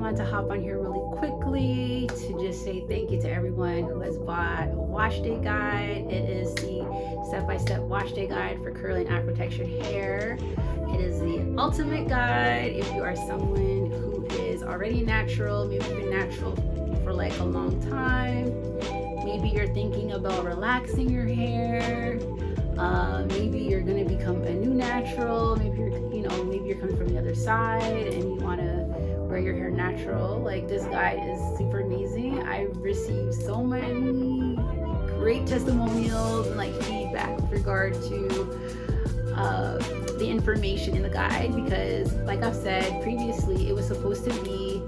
want to hop on here really quickly to just say thank you to everyone who has bought a wash day guide. It is the step-by-step wash day guide for curly and afro textured hair. It is the ultimate guide if you are someone who is already natural, maybe you've been natural for like a long time. Maybe you're thinking about relaxing your hair. Maybe you're gonna become a new natural. Maybe you're coming from the other side and you want to wear your hair natural. Like, this guide is super amazing. I've received so many great testimonials and like feedback with regard to the information in the guide, because like I've said previously, it was supposed to be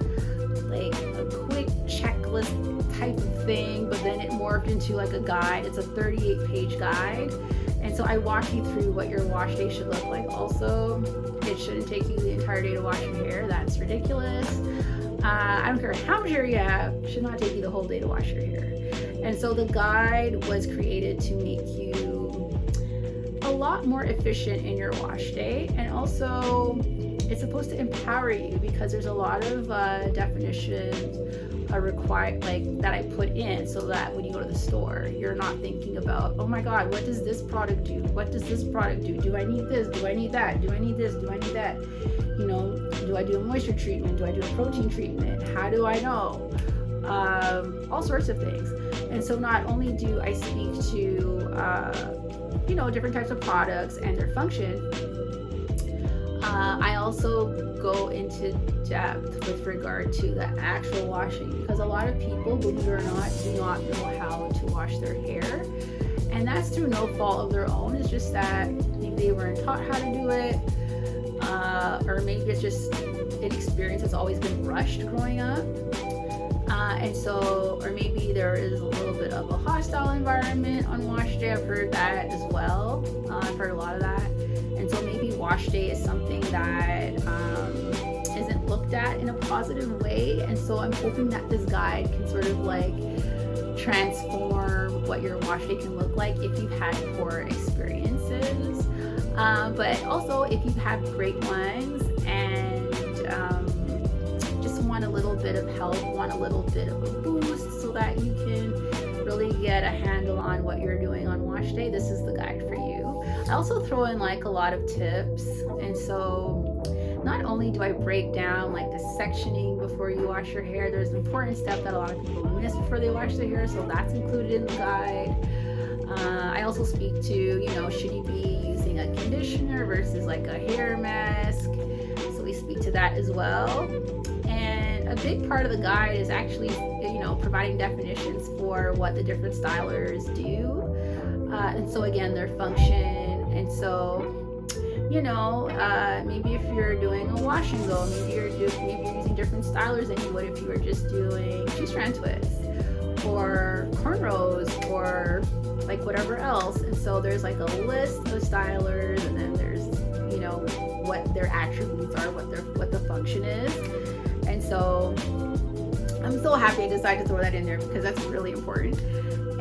like a quick checklist type of thing, but then it morphed into like a guide. It's a 38-page guide, and so I walk you through what your wash day should look like. Also, it shouldn't take you the entire day to wash your hair. That's ridiculous. I don't care how much hair you have, it should not take you the whole day to wash your hair. And so the guide was created to make you a lot more efficient in your wash day, and also it's supposed to empower you, because there's a lot of definitions required, like that I put in, so that when you go to the store, you're not thinking about, oh my god, what does this product do? What does this product do? Do I need this? Do I need that? Do I need this? Do I need that? You know, do I do a moisture treatment? Do I do a protein treatment? How do I know? All sorts of things. And so not only do I speak to different types of products and their function, I also go into depth with regard to the actual washing, because a lot of people, believe it or not, do not know how to wash their hair, and that's through no fault of their own. It's just that maybe they weren't taught how to do it, or maybe it's just an experience that's always been rushed growing up, or maybe there is a little bit of a hostile environment on wash day. I've heard that as well. I've heard a lot of that. And so maybe wash day is something that isn't looked at in a positive way. And so I'm hoping that this guide can sort of like transform what your wash day can look like if you've had poor experiences. But also if you've had great ones and just want a little bit of help, want a little bit of a boost so that you can really get a handle on what you're doing on wash day, this is the guide for you. I also throw in like a lot of tips, and so not only do I break down like the sectioning before you wash your hair, there's important stuff that a lot of people miss before they wash their hair, so that's included in the guide. I also speak to, should you be using a conditioner versus like a hair mask, so we speak to that as well. And a big part of the guide is actually providing definitions for what the different stylers do, and so again, their function. And so maybe if you're doing a wash and go, maybe you're using different stylers than you would if you were just doing 2-strand twists or cornrows or like whatever else. And so there's like a list of stylers, and then there's what their attributes are, what the function is. And so I'm so happy I decided to throw that in there, because that's really important.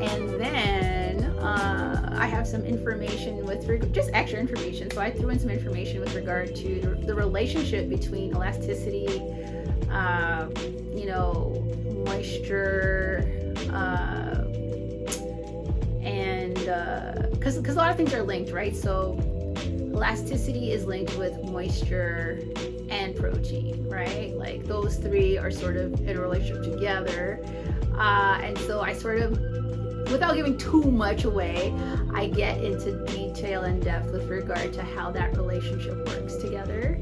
And then I have some information just extra information. So I threw in some information with regard to the relationship between elasticity, moisture, and because a lot of things are linked, right? So elasticity is linked with moisture and protein, right? Like those three are sort of in a relationship together. And so I sort of, without giving too much away, I get into detail and depth with regard to how that relationship works together.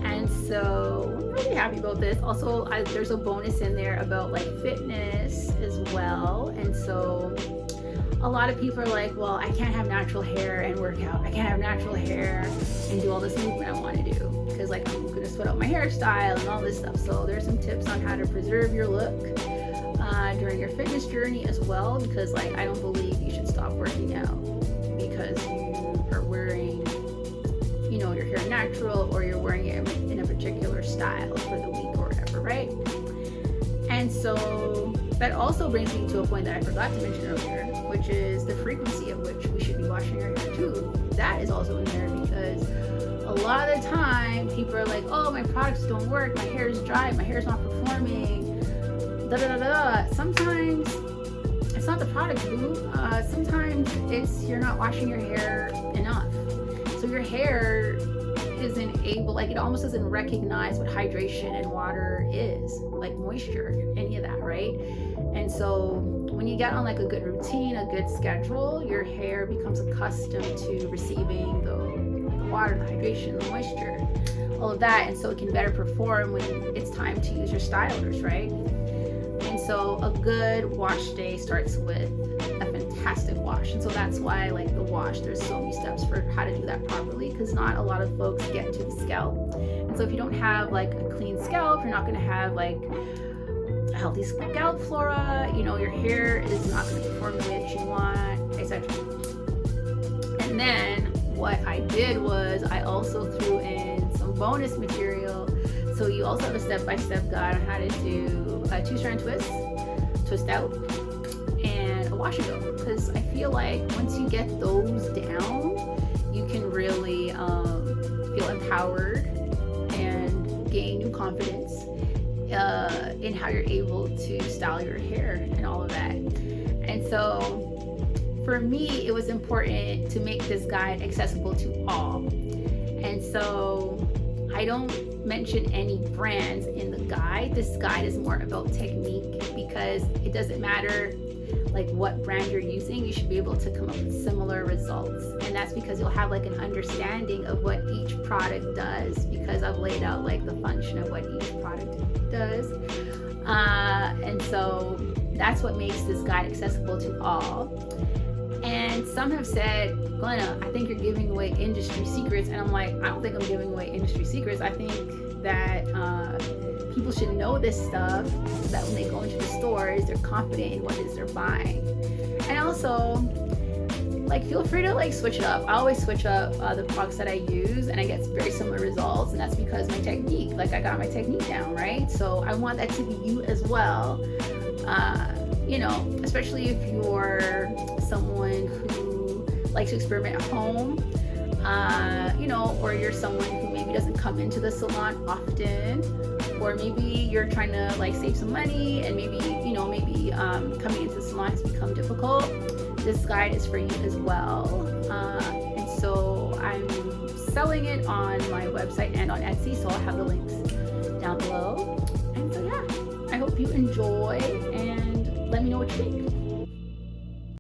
And so I'm really happy about this. Also, there's a bonus in there about like fitness as well. And so a lot of people are like, well, I can't have natural hair and work out. I can't have natural hair and do all this movement I want to do, because like I'm going to sweat out my hairstyle and all this stuff. So there's some tips on how to preserve your look during your fitness journey as well, because like I don't believe you should stop working out because you are wearing your hair natural, or you're wearing it in a particular style for the week or whatever, right? And so that also brings me to a point that I forgot to mention earlier, which is the frequency at which we should be washing our hair too. That is also in there, because a lot of the time people are like, oh, my products don't work, my hair is dry, my hair is not performing, da da da da. Sometimes it's not the product, boo. Sometimes it's you're not washing your hair enough. So your hair isn't able, like, it almost doesn't recognize what hydration and water is, like moisture, any of that, right? And so when you get on like a good routine, a good schedule, your hair becomes accustomed to receiving the water, the hydration, the moisture, all of that, and so it can better perform when it's time to use your stylers, right? And so a good wash day starts with a fantastic wash. And so that's why, like, the wash, there's so many steps for how to do that properly, because not a lot of folks get to the scalp. And so if you don't have like a clean scalp, you're not going to have like a healthy scalp flora, you know, your hair is not going to perform the way that you want, etc. And then what I did was I also threw in some bonus material. So you also have a step-by-step guide on how to do a 2-strand twist, twist out, and a wash and go. Because I feel like once you get those down, you can really feel empowered and gain new confidence in how you're able to style your hair and all of that. And so for me, it was important to make this guide accessible to all. And so I don't mention any brands in the guide. This guide is more about technique, because it doesn't matter like what brand you're using, you should be able to come up with similar results. And that's because you'll have like an understanding of what each product does, because I've laid out like the function of what each product does. And so that's what makes this guide accessible to all. And some have said, Glenna, I think you're giving away industry secrets. And I'm like, I don't think I'm giving away industry secrets. I think that people should know this stuff so that when they go into the stores, they're confident in what it is they're buying. And also, like, feel free to like switch it up. I always switch up the products that I use, and I get very similar results. And that's because my technique, like, I got my technique down, right? So I want that to be you as well. You know, especially if you're someone who likes to experiment at home, you know, or you're someone who maybe doesn't come into the salon often, or maybe you're trying to like save some money, and maybe, you know, maybe coming into the salon has become difficult. This guide is for you as well. And so I'm selling it on my website and on Etsy, so I'll have the links down below. And so yeah, I hope you enjoy, and let me know what you think.